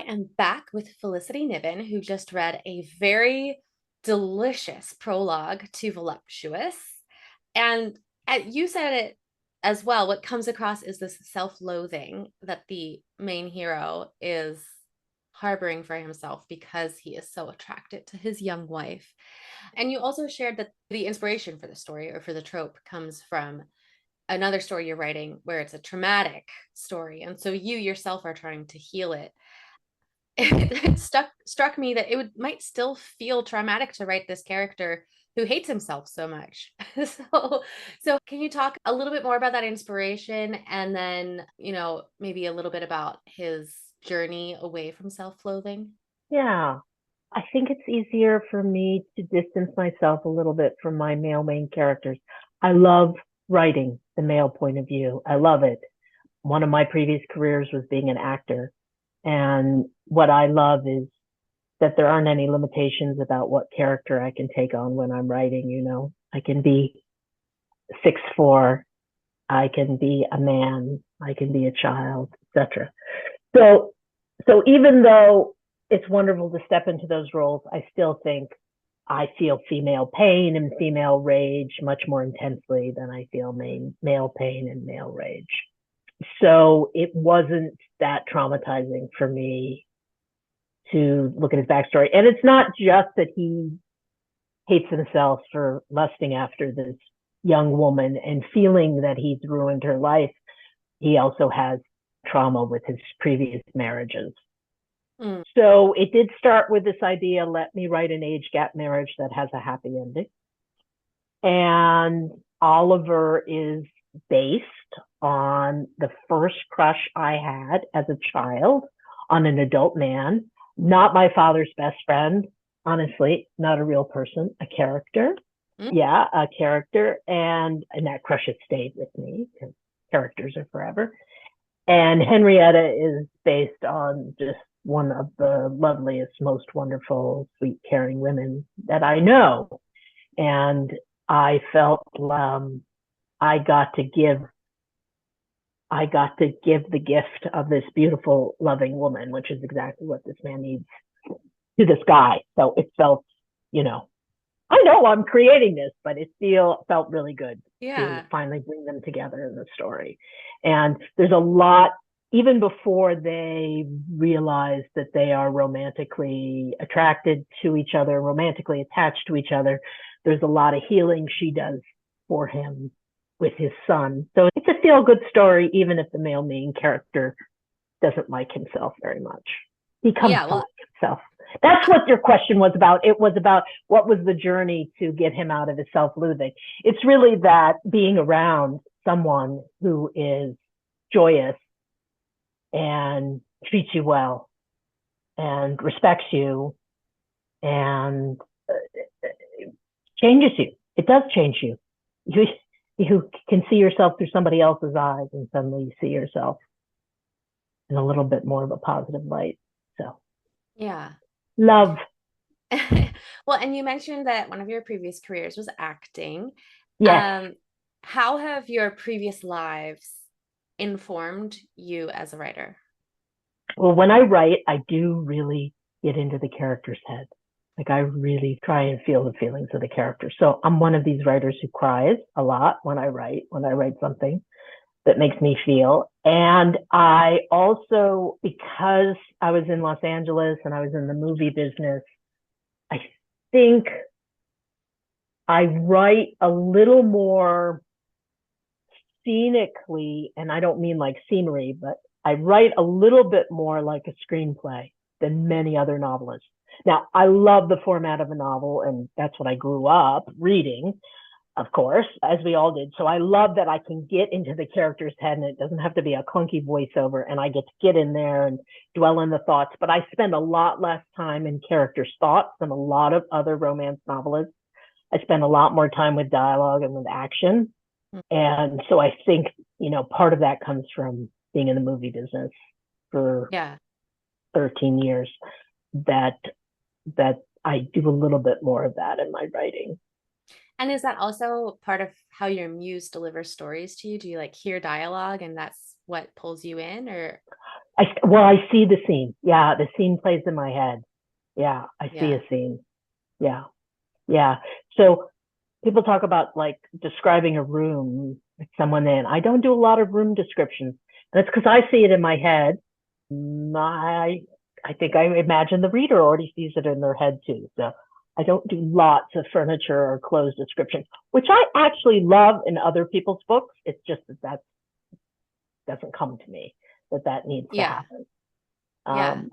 am back with Felicity Niven, who just read a very delicious prologue to Voluptuous. And you said it as well. What comes across is this self-loathing that the main hero is harboring for himself because he is so attracted to his young wife. And you also shared that the inspiration for the story or for the trope comes from another story you're writing where it's a traumatic story. And so you yourself are trying to heal it. It struck me that might still feel traumatic to write this character who hates himself so much. So can you talk a little bit more about that inspiration and then, maybe a little bit about his journey away from self-loathing? Yeah, I think it's easier for me to distance myself a little bit from my male main characters. I love writing the male point of view. I love it. One of my previous careers was being an actor. And what I love is that there aren't any limitations about what character I can take on when I'm writing. I can be 6'4", I can be a man, I can be a child, etc. So, so even though it's wonderful to step into those roles, I still think I feel female pain and female rage much more intensely than I feel male pain and male rage. So it wasn't that traumatizing for me to look at his backstory. And it's not just that he hates himself for lusting after this young woman and feeling that he's ruined her life. He also has trauma with his previous marriages. Mm. So it did start with this idea, let me write an age gap marriage that has a happy ending. And Oliver is based on the first crush I had as a child on an adult man, not my father's best friend, honestly, not a real person, a character. Mm. Yeah, a character. And that crush has stayed with me because characters are forever. And Henrietta is based on just one of the loveliest, most wonderful, sweet, caring women that I know. And I felt I got to give I got to give the gift of this beautiful, loving woman, which is exactly what this man needs to this guy. So it felt, you know, I know I'm creating this, but it felt really good to Yeah. finally bring them together in the story. And there's a lot, even before they realize that they are romantically attracted to each other, romantically attached to each other, there's a lot of healing she does for him with his son. So it's a feel good story, even if the male main character doesn't like himself very much. He comes Yeah. to Well, like himself. That's what your question was about. It was about what was the journey to get him out of his self-loathing. It's really that being around someone who is joyous and treats you well and respects you and changes you. It does change you. You can see yourself through somebody else's eyes and suddenly you see yourself in a little bit more of a positive light. So yeah. love. Well, and you mentioned that one of your previous careers was acting. Yes. Um, how have your previous lives informed you as a writer? Well, when I write, I do really get into the character's head. Like I really try and feel the feelings of the character. So I'm one of these writers who cries a lot when I write something that makes me feel. And I also, because I was in Los Angeles and I was in the movie business, I think I write a little more scenically, and I don't mean like scenery, but I write a little bit more like a screenplay than many other novelists. Now, I love the format of a novel, and that's what I grew up reading, of course, as we all did. So I love that I can get into the character's head and it doesn't have to be a clunky voiceover and I get to get in there and dwell in the thoughts. But I spend a lot less time in characters' thoughts than a lot of other romance novelists. I spend a lot more time with dialogue and with action. And so I think, part of that comes from being in the movie business for Yeah. 13 years that that I do a little bit more of that in my writing. And is that also part of how your muse delivers stories to you? Do you like hear dialogue and that's what pulls you in or? I see the scene. Yeah, the scene plays in my head. Yeah, I see Yeah. a scene. Yeah, yeah. So people talk about like describing a room with someone in. I don't do a lot of room descriptions. That's because I see it in my head. I think I imagine the reader already sees it in their head too. So I don't do lots of furniture or clothes descriptions, which I actually love in other people's books. It's just that doesn't come to me, that needs to Yeah. happen. Yeah. Um,